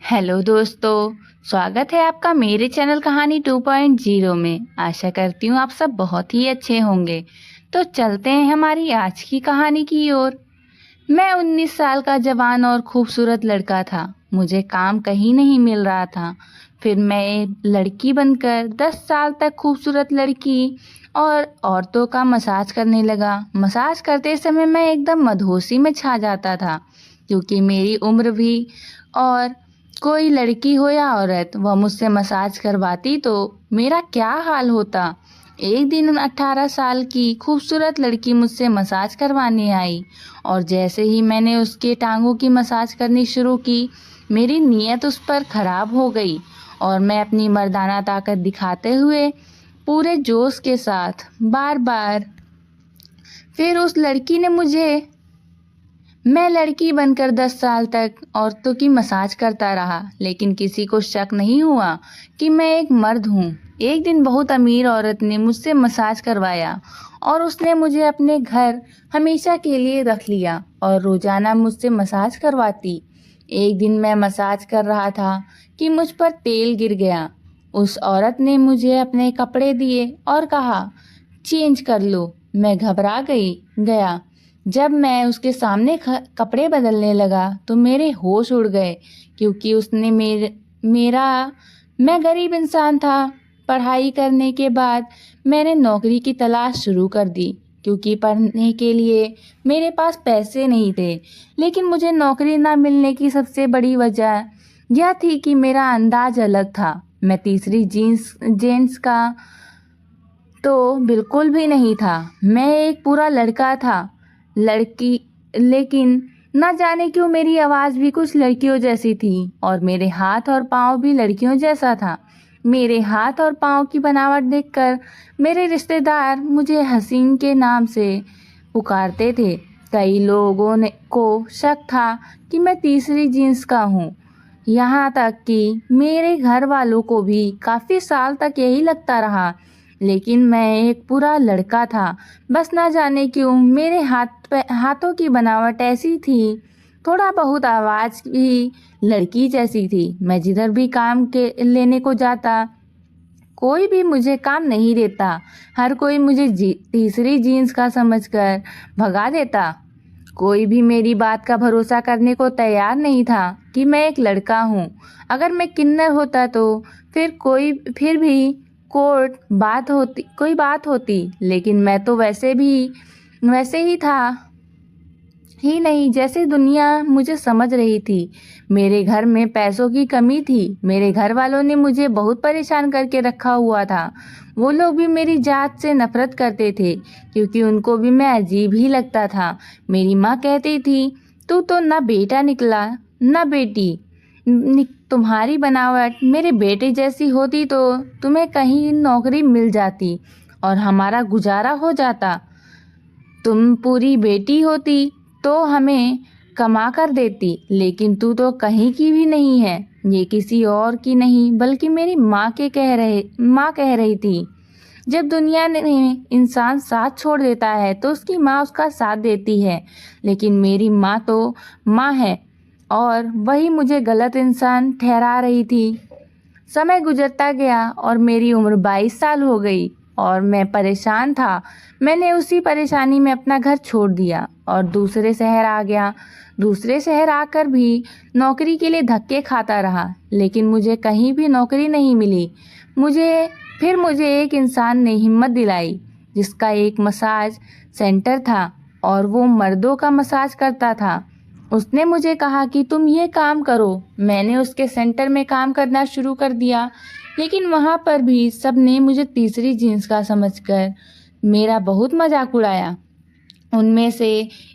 Hello दोस्तों, स्वागत है आपका मेरे चैनल कहानी 2.0 में। आशा करती हूँ आप सब बहुत ही अच्छे होंगे। तो चलते हैं हमारी आज की कहानी की ओर। मैं 19 साल का जवान और खूबसूरत लड़का था। मुझे काम कहीं नहीं मिल रहा था। फिर मैं एक लड़की बनकर 10 साल तक खूबसूरत लड़की और औरतों का मसाज करने लगा। मसाज करते समय मैं एकदम मदहोशी में छा जाता था, क्योंकि मेरी उम्र भी और कोई लड़की हो या औरत वह मुझसे मसाज करवाती तो मेरा क्या हाल होता। एक दिन 18 साल की खूबसूरत लड़की मुझसे मसाज करवाने आई और जैसे ही मैंने उसके टांगों की मसाज करनी शुरू की, मेरी नीयत उस पर खराब हो गई और मैं अपनी मर्दाना ताकत दिखाते हुए पूरे जोश के साथ बार बार फिर उस लड़की ने मैं लड़की बनकर 10 साल तक औरतों की मसाज करता रहा, लेकिन किसी को शक नहीं हुआ कि मैं एक मर्द हूँ। एक दिन बहुत अमीर औरत ने मुझसे मसाज करवाया और उसने मुझे अपने घर हमेशा के लिए रख लिया और रोजाना मुझसे मसाज करवाती। एक दिन मैं मसाज कर रहा था कि मुझ पर तेल गिर गया। उस औरत ने मुझे अपने कपड़े दिए और कहा, चेंज कर लो। मैं घबरा गया। जब मैं उसके सामने कपड़े बदलने लगा तो मेरे होश उड़ गए, क्योंकि उसने मेरा मैं गरीब इंसान था। पढ़ाई करने के बाद मैंने नौकरी की तलाश शुरू कर दी, क्योंकि पढ़ने के लिए मेरे पास पैसे नहीं थे। लेकिन मुझे नौकरी ना मिलने की सबसे बड़ी वजह यह थी कि मेरा अंदाज अलग था। मैं तीसरी जेंट्स का तो बिल्कुल भी नहीं था। मैं एक पूरा लड़का था, लड़की, लेकिन न जाने क्यों मेरी आवाज़ भी कुछ लड़कियों जैसी थी और मेरे हाथ और पाँव भी लड़कियों जैसा था। मेरे हाथ और पाँव की बनावट देखकर मेरे रिश्तेदार मुझे हसीन के नाम से पुकारते थे। कई लोगों को शक था कि मैं तीसरी जींस का हूँ। यहाँ तक कि मेरे घर वालों को भी काफ़ी साल तक यही लगता रहा। लेकिन मैं एक पूरा लड़का था। बस ना जाने क्यों मेरे हाथों की बनावट ऐसी थी, थोड़ा बहुत आवाज़ भी लड़की जैसी थी। मैं जिधर भी काम के लेने को जाता, कोई भी मुझे काम नहीं देता। हर कोई मुझे तीसरी जीन्स का समझकर भगा देता। कोई भी मेरी बात का भरोसा करने को तैयार नहीं था कि मैं एक लड़का हूँ। अगर मैं किन्नर होता तो फिर भी कोई बात होती, लेकिन मैं तो वैसे ही था ही नहीं जैसे दुनिया मुझे समझ रही थी। मेरे घर में पैसों की कमी थी। मेरे घर वालों ने मुझे बहुत परेशान करके रखा हुआ था। वो लोग भी मेरी जात से नफरत करते थे, क्योंकि उनको भी मैं अजीब ही लगता था। मेरी माँ कहती थी, तू तो ना बेटा निकला ना बेटी। तुम्हारी बनावट मेरे बेटे जैसी होती तो तुम्हें कहीं नौकरी मिल जाती और हमारा गुजारा हो जाता। तुम पूरी बेटी होती तो हमें कमा कर देती, लेकिन तू तो कहीं की भी नहीं है। ये किसी और की नहीं बल्कि मेरी माँ कह रही थी। जब दुनिया में इंसान साथ छोड़ देता है तो उसकी माँ उसका साथ देती है, लेकिन मेरी माँ तो माँ है और वही मुझे गलत इंसान ठहरा रही थी। समय गुजरता गया और मेरी उम्र 22 साल हो गई और मैं परेशान था। मैंने उसी परेशानी में अपना घर छोड़ दिया और दूसरे शहर आ गया। दूसरे शहर आकर भी नौकरी के लिए धक्के खाता रहा, लेकिन मुझे कहीं भी नौकरी नहीं मिली। मुझे एक इंसान ने हिम्मत दिलाई, जिसका एक मसाज सेंटर था और वो मर्दों का मसाज करता था। उसने मुझे कहा कि तुम ये काम करो। मैंने उसके सेंटर में काम करना शुरू कर दिया, लेकिन वहाँ पर भी सबने मुझे तीसरी जींस का समझकर मेरा बहुत मजाक उड़ाया। उनमें से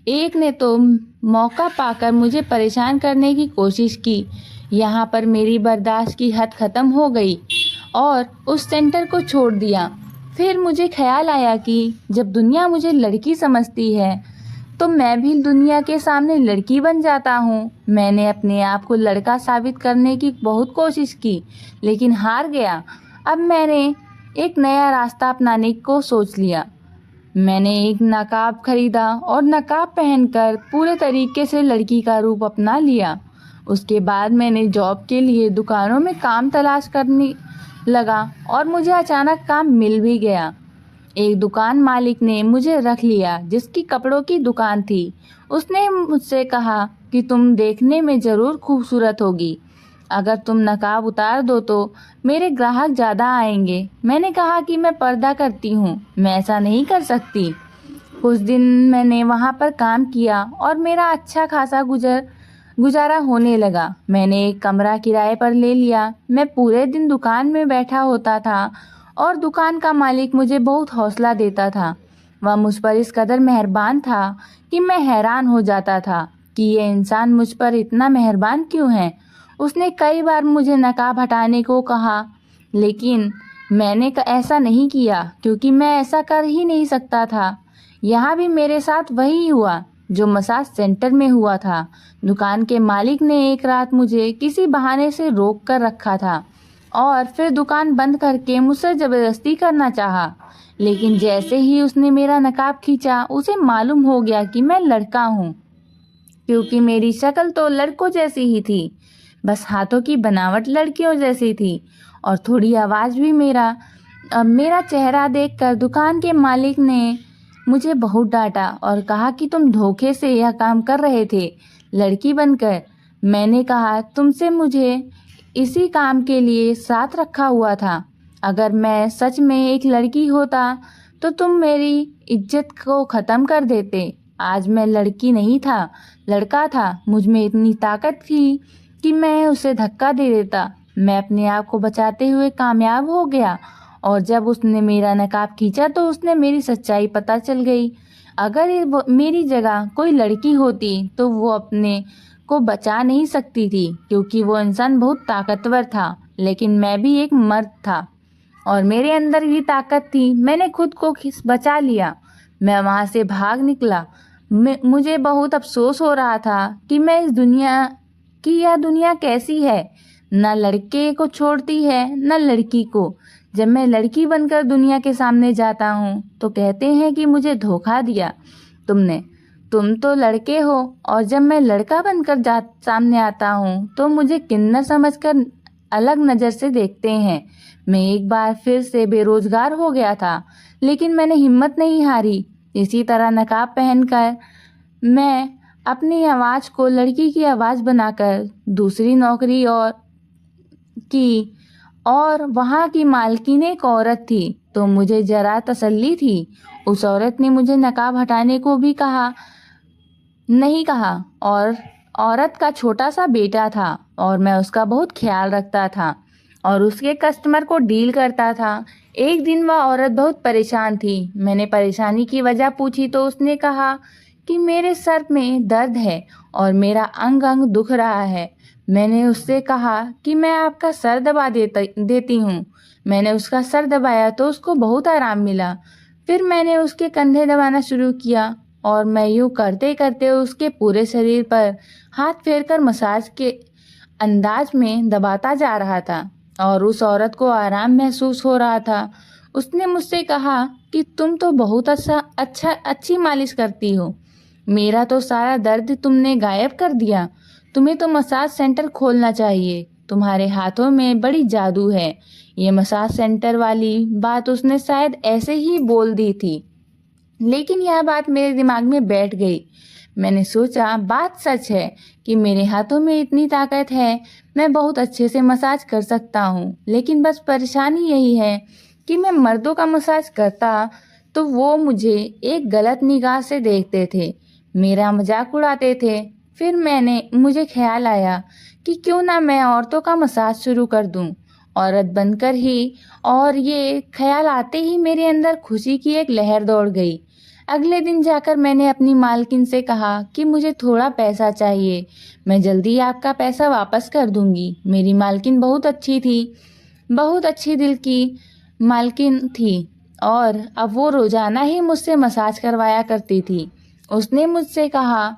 एक ने तो मौका पाकर मुझे परेशान करने की कोशिश की। यहाँ पर मेरी बर्दाश्त की हद खत्म हो गई और उस सेंटर को छोड़ दिया। फिर मुझे ख्याल आया कि जब दुनिया मुझे लड़की समझती है तो मैं भी दुनिया के सामने लड़की बन जाता हूँ। मैंने अपने आप को लड़का साबित करने की बहुत कोशिश की, लेकिन हार गया। अब मैंने एक नया रास्ता अपनाने को सोच लिया। मैंने एक नकाब खरीदा और नकाब पहनकर पूरे तरीके से लड़की का रूप अपना लिया। उसके बाद मैंने जॉब के लिए दुकानों में काम तलाश करने लगा और मुझे अचानक काम मिल भी गया। एक दुकान मालिक ने मुझे रख लिया जिसकी कपड़ों की दुकान थी। उसने मुझसे कहा कि तुम देखने में ज़रूर खूबसूरत होगी, अगर तुम नकाब उतार दो तो मेरे ग्राहक ज़्यादा आएंगे। मैंने कहा कि मैं पर्दा करती हूँ, मैं ऐसा नहीं कर सकती। कुछ दिन मैंने वहाँ पर काम किया और मेरा अच्छा खासा गुजारा होने लगा। मैंने एक कमरा किराए पर ले लिया। मैं पूरे दिन दुकान में बैठा होता था और दुकान का मालिक मुझे बहुत हौसला देता था। वह मुझ पर इस कदर मेहरबान था कि मैं हैरान हो जाता था कि ये इंसान मुझ पर इतना मेहरबान क्यों है। उसने कई बार मुझे नकाब हटाने को कहा, लेकिन मैंने ऐसा नहीं किया क्योंकि मैं ऐसा कर ही नहीं सकता था। यहाँ भी मेरे साथ वही हुआ जो मसाज सेंटर में हुआ था। दुकान के मालिक ने एक रात मुझे किसी बहाने से रोक कर रखा था और फिर दुकान बंद करके मुझसे ज़बरदस्ती करना चाहा। लेकिन जैसे ही उसने मेरा नकाब खींचा, उसे मालूम हो गया कि मैं लड़का हूँ, क्योंकि मेरी शक्ल तो लड़कों जैसी ही थी, बस हाथों की बनावट लड़कियों जैसी थी और थोड़ी आवाज़ भी। मेरा चेहरा देखकर दुकान के मालिक ने मुझे बहुत डांटा और कहा कि तुम धोखे से यह काम कर रहे थे, लड़की बनकर। मैंने कहा, तुमसे मुझे इसी काम के लिए साथ रखा हुआ था। अगर मैं सच में एक लड़की होता तो तुम मेरी इज्जत को ख़त्म कर देते। आज मैं लड़की नहीं था, लड़का था। मुझ में इतनी ताकत थी कि मैं उसे धक्का दे देता। मैं अपने आप को बचाते हुए कामयाब हो गया और जब उसने मेरा नकाब खींचा तो उसने मेरी सच्चाई पता चल गई। अगर मेरी जगह कोई लड़की होती तो वो अपने को बचा नहीं सकती थी, क्योंकि वो इंसान बहुत ताकतवर था। लेकिन मैं भी एक मर्द था और मेरे अंदर भी ताकत थी। मैंने खुद को बचा लिया। मैं वहाँ से भाग निकला। मुझे बहुत अफसोस हो रहा था कि मैं यह दुनिया कैसी है, न लड़के को छोड़ती है न लड़की को। जब मैं लड़की बनकर दुनिया के सामने जाता हूँ तो कहते हैं कि मुझे धोखा दिया तुमने, तुम तो लड़के हो। और जब मैं लड़का बनकर सामने आता हूँ तो मुझे किन्नर समझकर अलग नज़र से देखते हैं। मैं एक बार फिर से बेरोजगार हो गया था, लेकिन मैंने हिम्मत नहीं हारी। इसी तरह नकाब पहनकर मैं अपनी आवाज़ को लड़की की आवाज़ बनाकर दूसरी नौकरी की और वहाँ की मालकिन एक औरत थी, तो मुझे जरा तसल्ली थी। उस औरत ने मुझे नकाब हटाने को भी नहीं कहा और औरत का छोटा सा बेटा था और मैं उसका बहुत ख्याल रखता था और उसके कस्टमर को डील करता था। एक दिन वह औरत बहुत परेशान थी। मैंने परेशानी की वजह पूछी तो उसने कहा कि मेरे सर में दर्द है और मेरा अंग अंग दुख रहा है। मैंने उससे कहा कि मैं आपका सर दबा देती हूँ। मैंने उसका सर दबाया तो उसको बहुत आराम मिला। फिर मैंने उसके कंधे दबाना शुरू किया और मैं यूँ करते करते उसके पूरे शरीर पर हाथ फेरकर मसाज के अंदाज में दबाता जा रहा था और उस औरत को आराम महसूस हो रहा था। उसने मुझसे कहा कि तुम तो बहुत अच्छी मालिश करती हो, मेरा तो सारा दर्द तुमने गायब कर दिया। तुम्हें तो मसाज सेंटर खोलना चाहिए, तुम्हारे हाथों में बड़ी जादू है। ये मसाज सेंटर वाली बात उसने शायद ऐसे ही बोल दी थी, लेकिन यह बात मेरे दिमाग में बैठ गई। मैंने सोचा, बात सच है कि मेरे हाथों में इतनी ताकत है, मैं बहुत अच्छे से मसाज कर सकता हूँ। लेकिन बस परेशानी यही है कि मैं मर्दों का मसाज करता तो वो मुझे एक गलत निगाह से देखते थे, मेरा मजाक उड़ाते थे। फिर मुझे ख्याल आया कि क्यों ना मैं औरतों का मसाज शुरू कर दूं, औरत बनकर ही। और ये ख्याल आते ही मेरे अंदर खुशी की एक लहर दौड़ गई। अगले दिन जाकर मैंने अपनी मालकिन से कहा कि मुझे थोड़ा पैसा चाहिए, मैं जल्दी आपका पैसा वापस कर दूंगी। मेरी मालकिन बहुत अच्छी थी, बहुत अच्छी दिल की मालकिन थी और अब वो रोजाना ही मुझसे मसाज करवाया करती थी। उसने मुझसे कहा,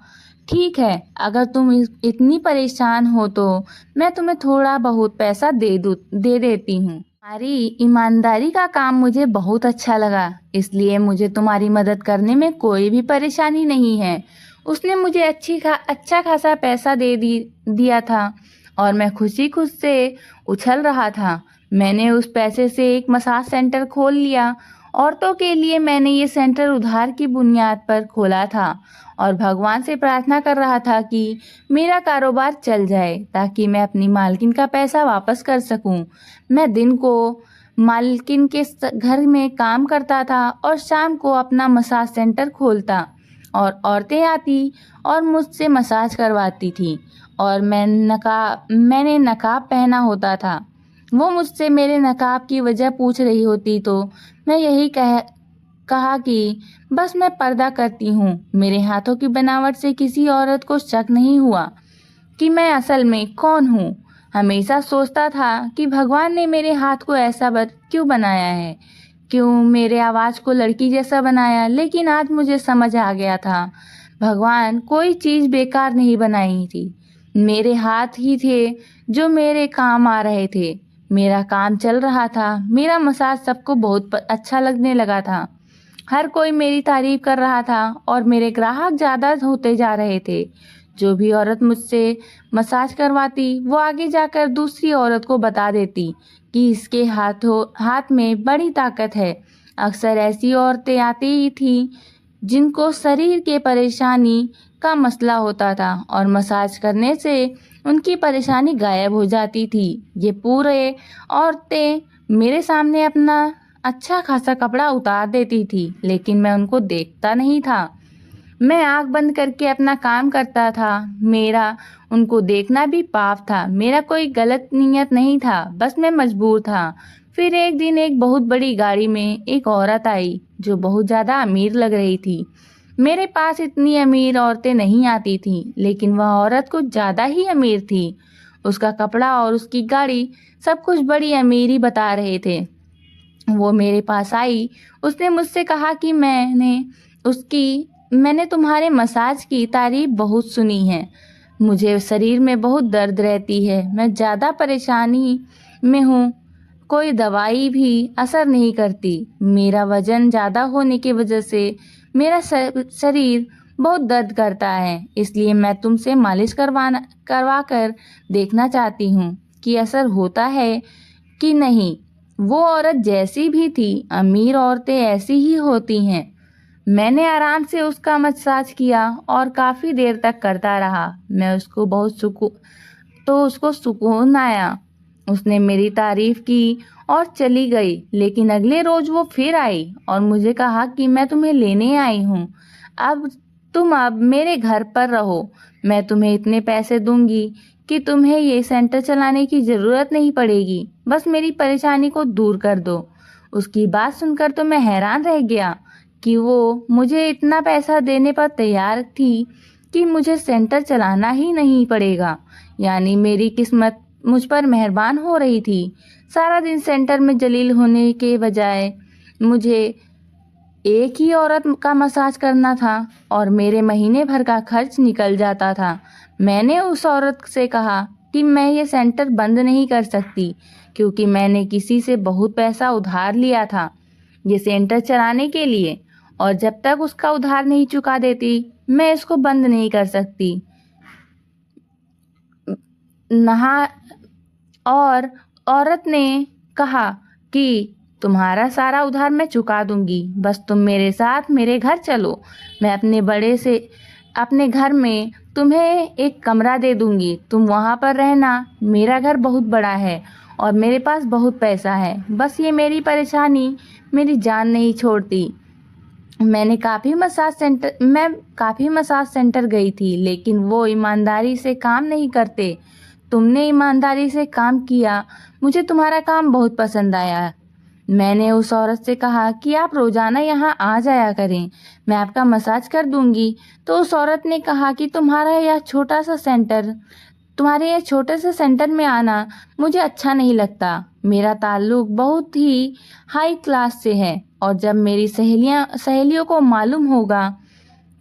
ठीक है, अगर तुम इतनी परेशान हो तो मैं तुम्हें थोड़ा बहुत पैसा दे देती हूँ। तुम्हारी ईमानदारी का काम मुझे बहुत अच्छा लगा, इसलिए मुझे तुम्हारी मदद करने में कोई भी परेशानी नहीं है। उसने मुझे अच्छा खासा पैसा दिया था और मैं खुशी खुश से उछल रहा था। मैंने उस पैसे से एक मसाज सेंटर खोल लिया। औरतों के लिए मैंने ये सेंटर उधार की बुनियाद पर खोला था और भगवान से प्रार्थना कर रहा था कि मेरा कारोबार चल जाए ताकि मैं अपनी मालकिन का पैसा वापस कर सकूं। मैं दिन को मालकिन के घर में काम करता था और शाम को अपना मसाज सेंटर खोलता और औरतें आती और मुझसे मसाज करवाती थी और मैंने नकाब पहना होता था। वो मुझसे मेरे नकाब की वजह पूछ रही होती तो मैं यही कहा कि बस मैं पर्दा करती हूँ। मेरे हाथों की बनावट से किसी औरत को शक नहीं हुआ कि मैं असल में कौन हूँ। हमेशा सोचता था कि भगवान ने मेरे हाथ को ऐसा क्यों बनाया है, क्यों मेरे आवाज़ को लड़की जैसा बनाया। लेकिन आज मुझे समझ आ गया था, भगवान कोई चीज़ बेकार नहीं बनाई थी। मेरे हाथ ही थे जो मेरे काम आ रहे थे। मेरा काम चल रहा था। मेरा मसाज सबको बहुत अच्छा लगने लगा था। हर कोई मेरी तारीफ कर रहा था और मेरे ग्राहक ज़्यादा होते जा रहे थे। जो भी औरत मुझसे मसाज करवाती वो आगे जाकर दूसरी औरत को बता देती कि इसके हाथ में बड़ी ताकत है। अक्सर ऐसी औरतें आती ही थी जिनको शरीर के परेशानी का मसला होता था और मसाज करने से उनकी परेशानी गायब हो जाती थी। ये पूरे औरतें मेरे सामने अपना अच्छा खासा कपड़ा उतार देती थी, लेकिन मैं उनको देखता नहीं था। मैं आंख बंद करके अपना काम करता था। मेरा उनको देखना भी पाप था। मेरा कोई गलत नीयत नहीं था, बस मैं मजबूर था। फिर एक दिन एक बहुत बड़ी गाड़ी में एक औरत आई जो बहुत ज़्यादा अमीर लग रही थी। मेरे पास इतनी अमीर औरतें नहीं आती थीं, लेकिन वह औरत कुछ ज़्यादा ही अमीर थी। उसका कपड़ा और उसकी गाड़ी सब कुछ बड़ी अमीरी बता रहे थे। वो मेरे पास आई। उसने मुझसे कहा कि मैंने तुम्हारे मसाज की तारीफ बहुत सुनी है। मुझे शरीर में बहुत दर्द रहती है। मैं ज़्यादा परेशानी में हूँ। कोई दवाई भी असर नहीं करती। मेरा वजन ज़्यादा होने की वजह से मेरा शरीर बहुत दर्द करता है। इसलिए मैं तुमसे मालिश करवा कर देखना चाहती हूँ कि असर होता है कि नहीं। वो औरत जैसी भी थी, अमीर औरतें ऐसी ही होती हैं। मैंने आराम से उसका मसाज किया और काफ़ी देर तक करता रहा। उसको सुकून आया। उसने मेरी तारीफ की और चली गई। लेकिन अगले रोज वो फिर आई और मुझे कहा कि मैं तुम्हें लेने आई हूँ। तुम मेरे घर पर रहो। मैं तुम्हें इतने पैसे दूंगी कि तुम्हें ये सेंटर चलाने की ज़रूरत नहीं पड़ेगी। बस मेरी परेशानी को दूर कर दो। उसकी बात सुनकर तो मैं हैरान रह गया कि वो मुझे इतना पैसा देने पर तैयार थी कि मुझे सेंटर चलाना ही नहीं पड़ेगा। यानी मेरी किस्मत मुझ पर मेहरबान हो रही थी। सारा दिन सेंटर में जलील होने के बजाय मुझे एक ही औरत का मसाज करना था और मेरे महीने भर का खर्च निकल जाता था। मैंने उस औरत से कहा कि मैं ये सेंटर बंद नहीं कर सकती क्योंकि मैंने किसी से बहुत पैसा उधार लिया था ये सेंटर चलाने के लिए, और जब तक उसका उधार नहीं चुका देती मैं इसको बंद नहीं कर सकती। और औरत ने कहा कि तुम्हारा सारा उधार मैं चुका दूंगी, बस तुम मेरे साथ मेरे घर चलो। मैं अपने घर में तुम्हें एक कमरा दे दूंगी, तुम वहाँ पर रहना। मेरा घर बहुत बड़ा है और मेरे पास बहुत पैसा है। बस ये मेरी परेशानी मेरी जान नहीं छोड़ती। मैं काफ़ी मसाज सेंटर गई थी, लेकिन वो ईमानदारी से काम नहीं करते। तुमने ईमानदारी से काम किया। मुझे तुम्हारा काम बहुत पसंद आया। मैंने उस औरत से कहा कि आप रोज़ाना यहाँ आ जाया करें, मैं आपका मसाज कर दूंगी। तो उस औरत ने कहा कि तुम्हारे यह छोटे से सेंटर में आना मुझे अच्छा नहीं लगता। मेरा ताल्लुक बहुत ही हाई क्लास से है और जब मेरी सहेलियों को मालूम होगा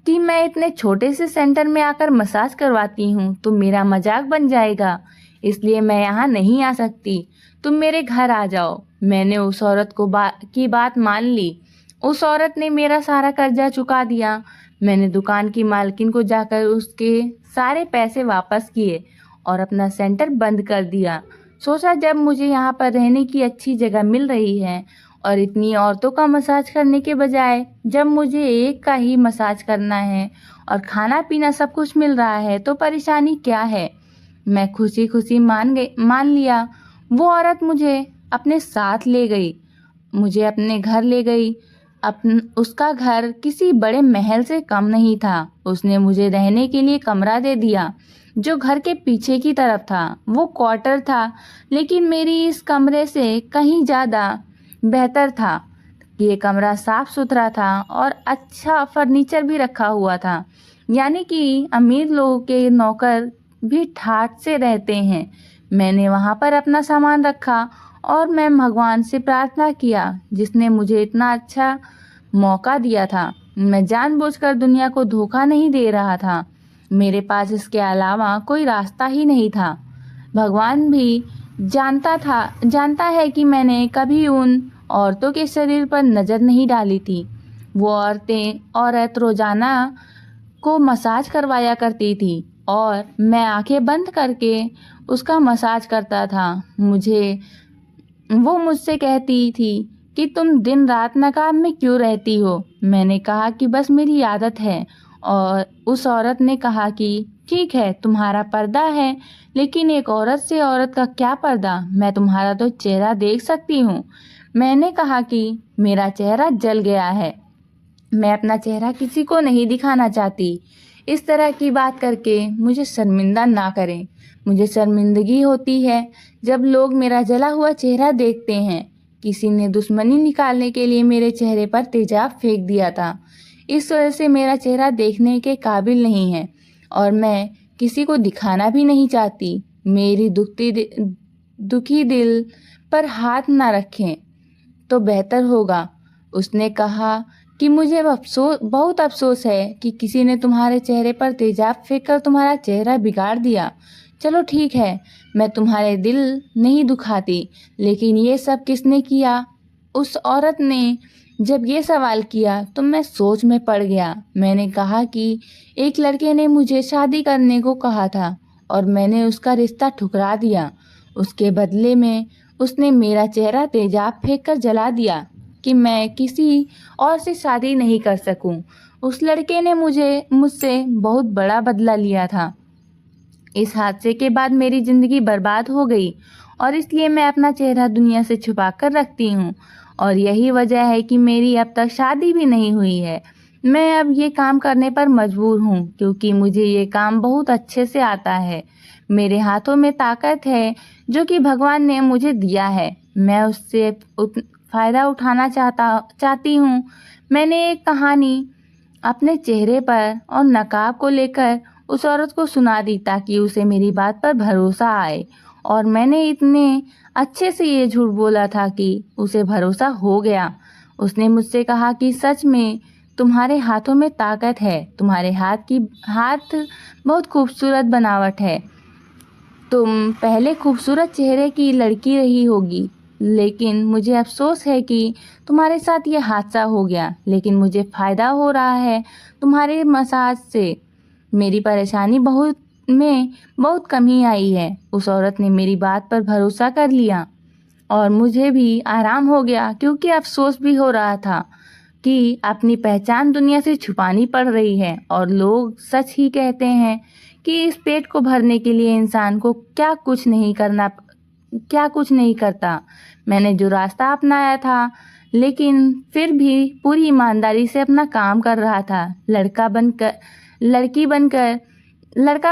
कि मैं इतने छोटे से सेंटर में आकर मसाज करवाती हूँ तो मेरा मजाक बन जाएगा। इसलिए मैं यहाँ नहीं आ सकती। तुम मेरे घर आ जाओ। मैंने उस औरत की बात मान ली। उस औरत ने मेरा सारा कर्जा चुका दिया। मैंने दुकान की मालकिन को जाकर उसके सारे पैसे वापस किए और अपना सेंटर बंद कर दिया। सोचा जब मुझे यहाँ पर रहने की अच्छी जगह मिल रही है और इतनी औरतों का मसाज करने के बजाय जब मुझे एक का ही मसाज करना है और खाना पीना सब कुछ मिल रहा है तो परेशानी क्या है। मैं खुशी खुशी मान लिया। वो औरत मुझे अपने साथ ले गई, मुझे अपने घर ले गई। उसका घर किसी बड़े महल से कम नहीं था। उसने मुझे रहने के लिए कमरा दे दिया जो घर के पीछे की तरफ था। वो क्वार्टर था लेकिन मेरी इस कमरे से कहीं ज़्यादा बेहतर था। ये कमरा साफ सुथरा था और अच्छा फर्नीचर भी रखा हुआ था, यानी कि अमीर लोगों के नौकर भी ठाठ से रहते हैं। मैंने वहाँ पर अपना सामान रखा और मैं भगवान से प्रार्थना किया जिसने मुझे इतना अच्छा मौका दिया था। मैं जानबूझकर दुनिया को धोखा नहीं दे रहा था। मेरे पास इसके अलावा कोई रास्ता ही नहीं था। भगवान भी जानता है कि मैंने कभी उन औरतों के शरीर पर नज़र नहीं डाली थी। वो औरत रोजाना को मसाज करवाया करती थी और मैं आंखें बंद करके उसका मसाज करता था। वो मुझसे कहती थी कि तुम दिन रात नकाब में क्यों रहती हो। मैंने कहा कि बस मेरी आदत है और उस औरत ने कहा कि ठीक है तुम्हारा पर्दा है, लेकिन एक औरत से औरत का क्या पर्दा, मैं तुम्हारा तो चेहरा देख सकती हूँ। मैंने कहा कि मेरा चेहरा जल गया है, मैं अपना चेहरा किसी को नहीं दिखाना चाहती। इस तरह की बात करके मुझे शर्मिंदा ना करें। मुझे शर्मिंदगी होती है जब लोग मेरा जला हुआ चेहरा देखते हैं। किसी ने दुश्मनी निकालने के लिए मेरे चेहरे पर तेजाब फेंक दिया था। इस वजह से मेरा चेहरा देखने के काबिल नहीं है और मैं किसी को दिखाना भी नहीं चाहती। मेरी दुखी दिल पर हाथ ना रखें तो बेहतर होगा। उसने कहा कि मुझे बहुत अफसोस है कि किसी ने तुम्हारे चेहरे पर तेजाब फेंककर तुम्हारा चेहरा बिगाड़ दिया। चलो ठीक है, मैं तुम्हारे दिल नहीं दुखाती, लेकिन ये सब किसने किया? उस औरत ने जब ये सवाल किया तो मैं सोच में पड़ गया। मैंने कहा कि एक लड़के ने मुझे शादी करने को कहा था और मैंने उसका रिश्ता ठुकरा दिया। उसके बदले में उसने मेरा चेहरा तेजाब फेंककर जला दिया कि मैं किसी और से शादी नहीं कर सकूं। उस लड़के ने मुझसे बहुत बड़ा बदला लिया था। इस हादसे के बाद मेरी ज़िंदगी बर्बाद हो गई और इसलिए मैं अपना चेहरा दुनिया से छुपा कर रखती हूँ और यही वजह है कि मेरी अब तक शादी भी नहीं हुई है। मैं अब ये काम करने पर मजबूर हूँ क्योंकि मुझे ये काम बहुत अच्छे से आता है। मेरे हाथों में ताकत है जो कि भगवान ने मुझे दिया है। मैं उससे फ़ायदा उठाना चाहती हूँ। मैंने एक कहानी अपने चेहरे पर और नकाब को लेकर उस औरत को सुना दी ताकि उसे मेरी बात पर भरोसा आए और मैंने इतने अच्छे से ये झूठ बोला था कि उसे भरोसा हो गया। उसने मुझसे कहा कि सच में तुम्हारे हाथों में ताकत है, तुम्हारे हाथ बहुत खूबसूरत बनावट है। तुम पहले खूबसूरत चेहरे की लड़की रही होगी, लेकिन मुझे अफसोस है कि तुम्हारे साथ ये हादसा हो गया, लेकिन मुझे फ़ायदा हो रहा है तुम्हारे मसाज से। मेरी परेशानी बहुत कमी आई है। उस औरत ने मेरी बात पर भरोसा कर लिया और मुझे भी आराम हो गया क्योंकि अफसोस भी हो रहा था कि अपनी पहचान दुनिया से छुपानी पड़ रही है और लोग सच ही कहते हैं कि इस पेट को भरने के लिए इंसान को क्या कुछ नहीं करता। मैंने जो रास्ता अपनाया था, लेकिन फिर भी पूरी ईमानदारी से अपना काम कर रहा था। लड़का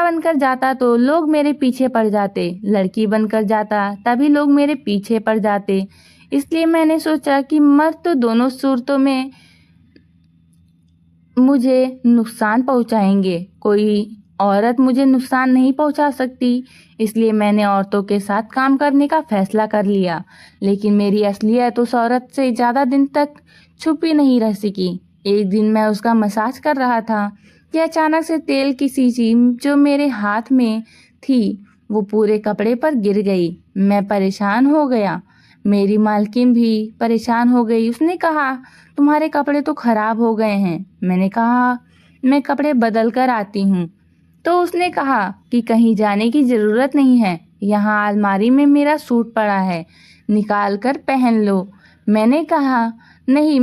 बनकर जाता तो लोग मेरे पीछे पड़ जाते, लड़की बनकर जाता तभी लोग मेरे पीछे पड़ जाते। इसलिए मैंने सोचा कि मर्द तो दोनों सूरतों में मुझे नुकसान पहुंचाएंगे, कोई औरत मुझे नुकसान नहीं पहुंचा सकती। इसलिए मैंने औरतों के साथ काम करने का फैसला कर लिया, लेकिन मेरी असलियत उस औरत से ज़्यादा दिन तक छुपी नहीं रह सकी। एक दिन मैं उसका मसाज कर रहा था कि अचानक से तेल की शीशी जो मेरे हाथ में थी वो पूरे कपड़े पर गिर गई। मैं परेशान हो गया, मेरी मालकिन भी परेशान हो गई। उसने कहा तुम्हारे कपड़े तो खराब हो गए हैं। मैंने कहा मैं कपड़े बदल कर आती हूँ। तो उसने कहा कि कहीं जाने की ज़रूरत नहीं है, यहाँ अलमारी में मेरा सूट पड़ा है, निकाल कर पहन लो। मैंने कहा नहीं,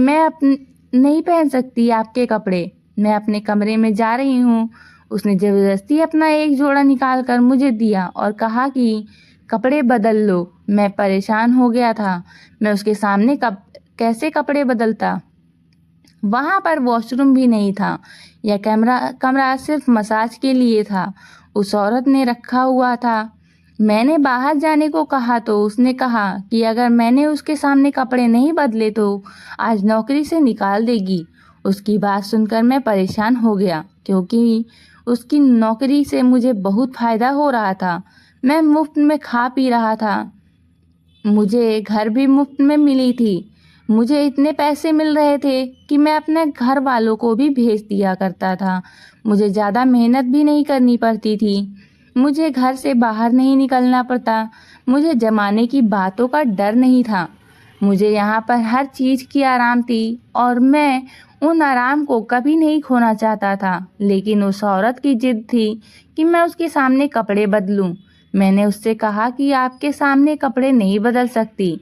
नहीं पहन सकती आपके कपड़े, मैं अपने कमरे में जा रही हूँ। उसने ज़बरदस्ती अपना एक जोड़ा निकाल कर मुझे दिया और कहा कि कपड़े बदल लो। मैं परेशान हो गया था, मैं उसके सामने कैसे कपड़े बदलता। वहाँ पर वॉशरूम भी नहीं था, यह कमरा सिर्फ मसाज के लिए था, उस औरत ने रखा हुआ था। मैंने बाहर जाने को कहा तो उसने कहा कि अगर मैंने उसके सामने कपड़े नहीं बदले तो आज नौकरी से निकाल देगी। उसकी बात सुनकर मैं परेशान हो गया, क्योंकि उसकी नौकरी से मुझे बहुत फ़ायदा हो रहा था। मैं मुफ्त में खा पी रहा था, मुझे घर भी मुफ्त में मिली थी। मुझे इतने पैसे मिल रहे थे कि मैं अपने घर वालों को भी भेज दिया करता था। मुझे ज़्यादा मेहनत भी नहीं करनी पड़ती थी, मुझे घर से बाहर नहीं निकलना पड़ता, मुझे जमाने की बातों का डर नहीं था। मुझे यहाँ पर हर चीज़ की आराम थी और मैं उन आराम को कभी नहीं खोना चाहता था। लेकिन उस औरत की जिद थी कि मैं उसके सामने कपड़े बदलूं। मैंने उससे कहा कि आपके सामने कपड़े नहीं बदल सकती।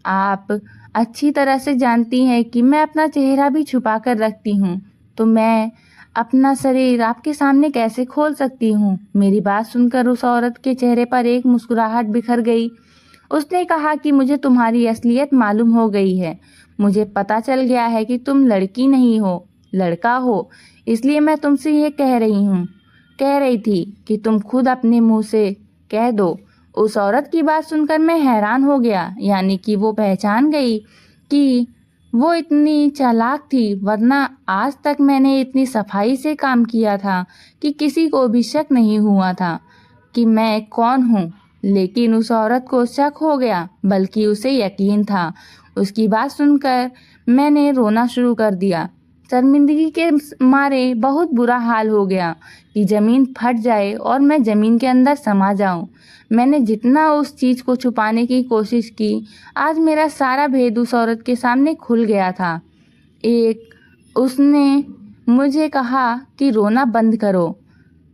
आप अच्छी तरह से जानती हैं कि मैं अपना चेहरा भी छुपा कर रखती हूँ, तो मैं अपना शरीर आपके सामने कैसे खोल सकती हूँ। मेरी बात सुनकर उस औरत के चेहरे पर एक मुस्कुराहट बिखर गई। उसने कहा कि मुझे तुम्हारी असलियत मालूम हो गई है। मुझे पता चल गया है कि तुम लड़की नहीं हो, लड़का हो। इसलिए मैं तुमसे ये कह रही थी कि तुम खुद अपने मुंह से कह दो। उस औरत की बात सुनकर मैं हैरान हो गया, यानी कि वो पहचान गई कि वो इतनी चालाक थी, वरना आज तक मैंने इतनी सफाई से काम किया था कि किसी को भी शक नहीं हुआ था कि मैं कौन हूँ। लेकिन उस औरत को शक हो गया, बल्कि उसे यकीन था। उसकी बात सुनकर मैंने रोना शुरू कर दिया। शर्मिंदगी के मारे बहुत बुरा हाल हो गया कि ज़मीन फट जाए और मैं ज़मीन के अंदर समा जाऊं। मैंने जितना उस चीज़ को छुपाने की कोशिश की, आज मेरा सारा भेद उस औरत के सामने खुल गया था। उसने मुझे कहा कि रोना बंद करो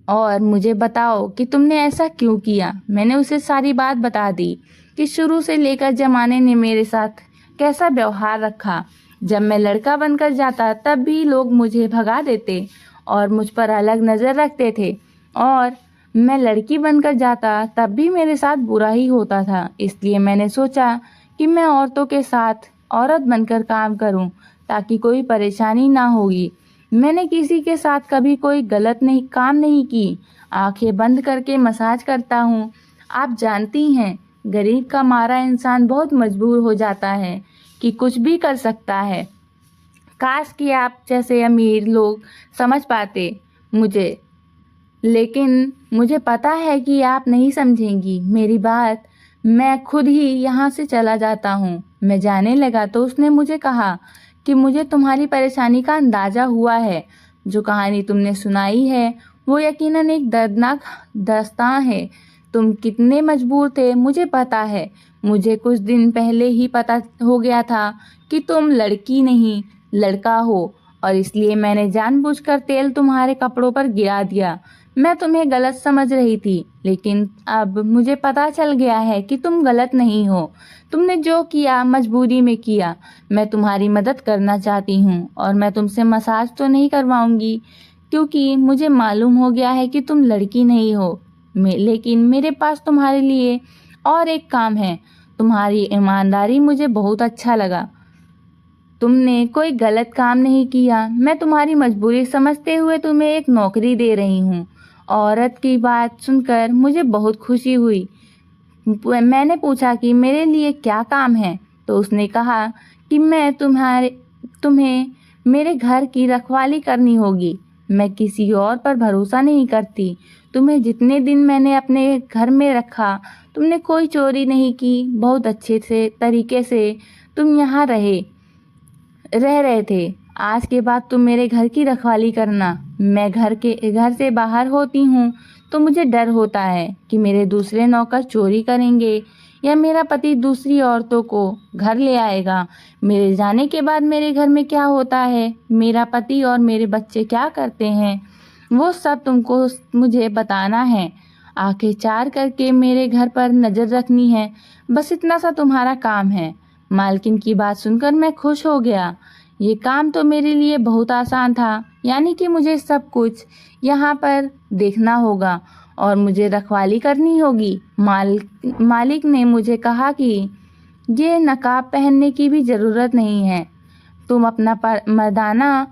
और मुझे बताओ कि तुमने ऐसा क्यों किया। मैंने उसे सारी बात बता दी कि शुरू से लेकर ज़माने ने मेरे साथ कैसा व्यवहार रखा। जब मैं लड़का बनकर जाता तब भी लोग मुझे भगा देते और मुझ पर अलग नज़र रखते थे, और मैं लड़की बनकर जाता तब भी मेरे साथ बुरा ही होता था। इसलिए मैंने सोचा कि मैं औरतों के साथ औरत बनकर काम करूं, ताकि कोई परेशानी ना होगी। मैंने किसी के साथ कभी कोई गलत काम नहीं की। आंखें बंद करके मसाज करता हूँ। आप जानती हैं, गरीब का मारा इंसान बहुत मजबूर हो जाता है कि कुछ भी कर सकता है। काश कि आप जैसे अमीर लोग समझ पाते मुझे, लेकिन मुझे पता है कि आप नहीं समझेंगी मेरी बात। मैं खुद ही यहाँ से चला जाता हूँ। मैं जाने लगा तो उसने मुझे कहा कि मुझे तुम्हारी परेशानी का अंदाज़ा हुआ है। जो कहानी तुमने सुनाई है वो यकीनन एक दर्दनाक दास्तां है। तुम कितने मजबूर थे मुझे पता है। मुझे कुछ दिन पहले ही पता हो गया था कि तुम लड़की नहीं लड़का हो, और इसलिए मैंने जानबूझकर तेल तुम्हारे कपड़ों पर गिरा दिया। मैं तुम्हें गलत समझ रही थी, लेकिन अब मुझे पता चल गया है कि तुम गलत नहीं हो। तुमने जो किया मजबूरी में किया। मैं तुम्हारी मदद करना चाहती हूँ और मैं तुमसे मसाज तो नहीं करवाऊंगी, क्योंकि मुझे मालूम हो गया है कि तुम लड़की नहीं हो। लेकिन मेरे पास तुम्हारे लिए और एक काम है। तुम्हारी ईमानदारी मुझे बहुत अच्छा लगा। तुमने कोई गलत काम नहीं किया। मैं तुम्हारी मजबूरी समझते हुए तुम्हें एक नौकरी दे रही हूँ। औरत की बात सुनकर मुझे बहुत खुशी हुई। मैंने पूछा कि मेरे लिए क्या काम है, तो उसने कहा कि तुम्हें मेरे घर की रखवाली करनी होगी। मैं किसी और पर भरोसा नहीं करती। तुम्हें जितने दिन मैंने अपने घर में रखा, तुमने कोई चोरी नहीं की। बहुत अच्छे से तरीके से तुम यहाँ रह रहे थे। आज के बाद तुम मेरे घर की रखवाली करना। मैं घर से बाहर होती हूँ तो मुझे डर होता है कि मेरे दूसरे नौकर चोरी करेंगे या मेरा पति दूसरी औरतों को घर ले आएगा? मेरे जाने के बाद मेरे घर में क्या होता है? मेरा पति और मेरे बच्चे क्या करते हैं? वो सब तुमको मुझे बताना है। आंखें चार करके मेरे घर पर नज़र रखनी है। बस इतना सा तुम्हारा काम है। मालकिन की बात सुनकर मैं खुश हो गया। ये काम तो मेरे लिए बहुत आसान था, यानी कि मुझे सब कुछ यहाँ पर देखना होगा और मुझे रखवाली करनी होगी। मालिक ने मुझे कहा कि ये नकाब पहनने की भी ज़रूरत नहीं है। तुम अपने मर्दाना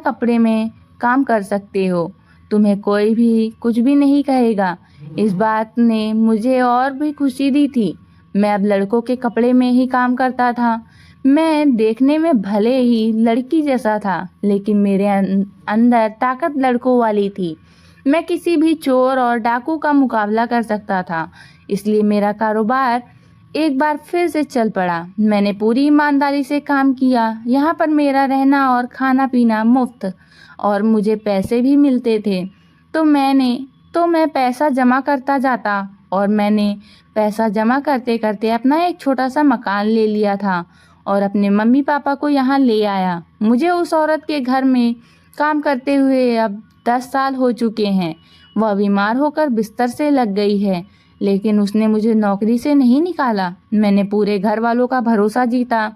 कपड़े में काम कर सकते हो। तुम्हें कोई भी कुछ भी नहीं कहेगा। इस बात ने मुझे और भी खुशी दी थी। मैं अब लड़कों के कपड़े में ही काम करता था। मैं देखने में भले ही लड़की जैसा था, लेकिन मेरे अंदर ताकत लड़कों वाली थी। मैं किसी भी चोर और डाकू का मुकाबला कर सकता था। इसलिए मेरा कारोबार एक बार फिर से चल पड़ा। मैंने पूरी ईमानदारी से काम किया। यहाँ पर मेरा रहना और खाना पीना मुफ्त और मुझे पैसे भी मिलते थे। तो मैं पैसा जमा करता जाता और मैंने पैसा जमा करते करते अपना एक छोटा सा मकान ले लिया था और अपने मम्मी पापा को यहाँ ले आया। मुझे उस औरत के घर में काम करते हुए अब 10 साल हो चुके हैं। वह बीमार होकर बिस्तर से लग गई है, लेकिन उसने मुझे नौकरी से नहीं निकाला। मैंने पूरे घर वालों का भरोसा जीता।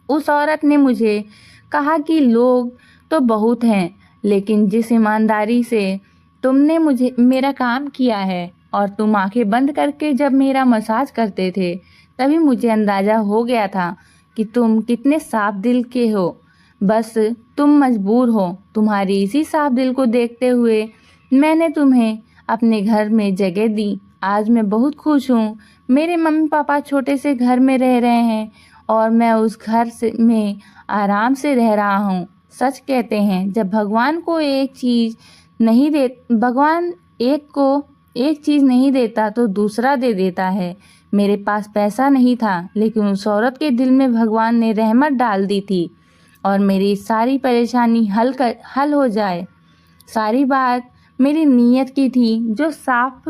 उस औरत ने मुझे कहा कि लोग तो बहुत हैं, लेकिन जिस ईमानदारी से तुमने मेरा काम किया है और तुम आंखें बंद करके जब मेरा मसाज करते थे, तभी मुझे अंदाज़ा हो गया था कि तुम कितने साफ दिल के हो। बस तुम मजबूर हो। तुम्हारी इसी साफ दिल को देखते हुए मैंने तुम्हें अपने घर में जगह दी। आज मैं बहुत खुश हूँ। मेरे मम्मी पापा छोटे से घर में रह रहे हैं और मैं उस में आराम से रह रहा हूँ। सच कहते हैं, जब भगवान एक चीज़ नहीं देता तो दूसरा दे देता है। मेरे पास पैसा नहीं था, लेकिन उस औरत के दिल में भगवान ने रहमत डाल दी थी और मेरी सारी परेशानी हल हो जाए। सारी बात मेरी नीयत की थी जो साफ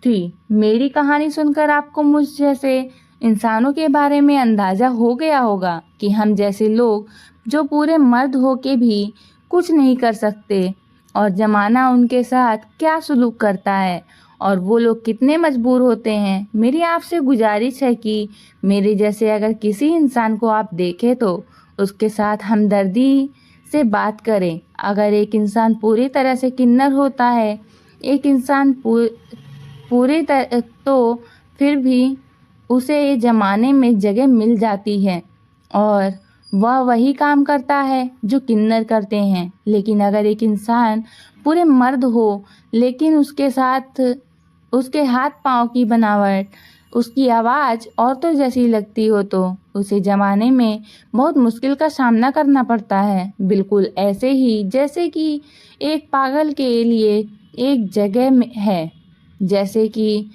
थी। मेरी कहानी सुनकर आपको मुझ जैसे इंसानों के बारे में अंदाज़ा हो गया होगा कि हम जैसे लोग जो पूरे मर्द होके भी कुछ नहीं कर सकते और ज़माना उनके साथ क्या सलूक करता है और वो लोग कितने मजबूर होते हैं। मेरी आपसे गुजारिश है कि मेरे जैसे अगर किसी इंसान को आप देखें तो उसके साथ हमदर्दी से बात करें। अगर एक इंसान पूरी तरह से किन्नर होता है, एक इंसान पूरी तरह, तो फिर भी उसे ज़माने में जगह मिल जाती है और वह वही काम करता है जो किन्नर करते हैं। लेकिन अगर एक इंसान पूरे मर्द हो, लेकिन उसके हाथ पाँव की बनावट, उसकी आवाज़ औरतों जैसी लगती हो, तो उसे ज़माने में बहुत मुश्किल का सामना करना पड़ता है। बिल्कुल ऐसे ही जैसे कि एक पागल के लिए एक जगह है, जैसे कि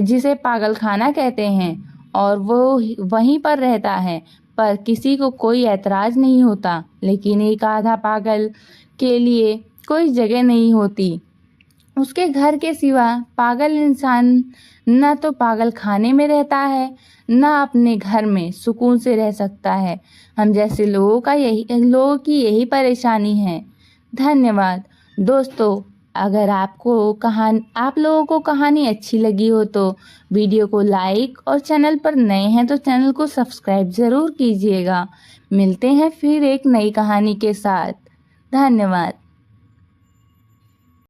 जिसे पागल खाना कहते हैं, और वो वहीं पर रहता है, पर किसी को कोई ऐतराज़ नहीं होता। लेकिन एक आधा पागल के लिए कोई जगह नहीं होती। उसके घर के सिवा पागल इंसान न तो पागल खाने में रहता है, न अपने घर में सुकून से रह सकता है। हम जैसे लोगों की यही परेशानी है। धन्यवाद दोस्तों। अगर आप लोगों को कहानी अच्छी लगी हो तो वीडियो को लाइक और चैनल पर नए हैं तो चैनल को सब्सक्राइब ज़रूर कीजिएगा। मिलते हैं फिर एक नई कहानी के साथ। धन्यवाद।